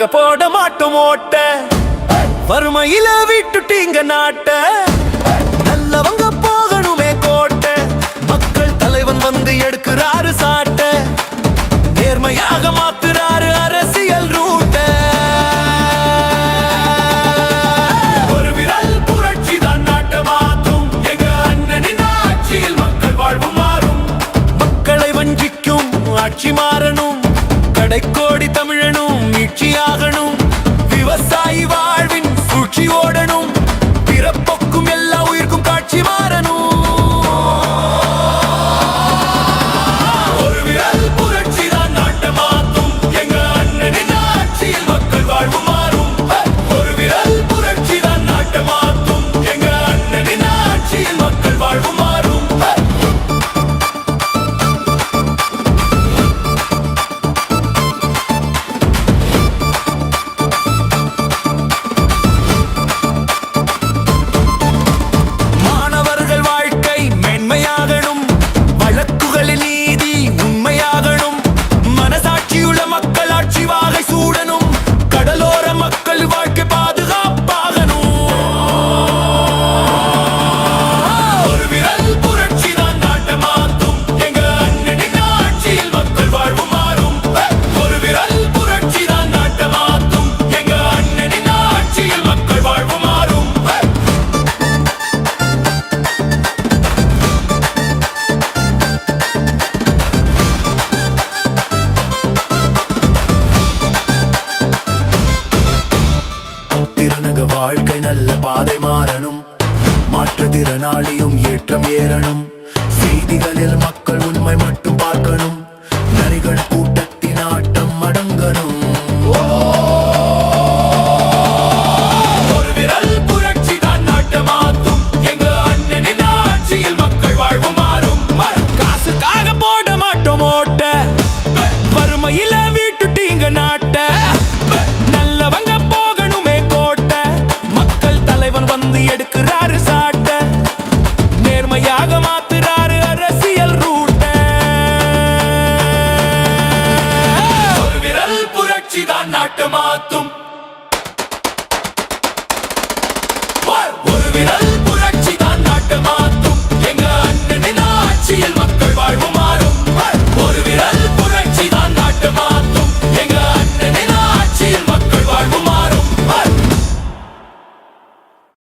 நமக்காக போட மாட்டோம் ஓட்ட. வறுமையில விட்டுட்டீங்க நாட்ட, நல்லவங்க போகணுமே கோட்ட. மக்கள் தலைவன் வந்து எடுக்கிறாரு சாட்ட, நேர்மையாக மாத்துறாரு அரசியல் ரூட்ட. ஒரு விரல் புரட்சி தான் நாட்டை மாற்றும், எங்க அண்ணனின் ஆட்சியில் மக்கள் வாழ்வு மாறும். மக்களை வஞ்சிக்கும் ஆட்சி மாறணும், கடைக்கோடி தமிழனும் மீட்சியாகணும். விவசாயி வாழ்வின் சூழ்ச்சி ஓடணும், பிறப்பொக்கும் எல்லா உயிர்க்கும் காட்சி மாறணும். ஒரு விரல் புரட்சி தான் நாட்டை மாற்றும், எங்க அண்ணனின் ஆட்சியில் மக்கள் வாழ்வு மாறும். ஒரு விரல் புரட்சி தான் நாட்டை மாற்றும், எங்க அண்ணனின் ஆட்சியில் மக்கள் வாழ்வு மாறும். வாழ்க்கை நல்ல பாதை மாறணும், மாற்றுத்திறனாளியும் ஏற்றம் ஏறணும். செய்திகளில் மக்கள் உண்மை மட்டும் பார்க்கணும்,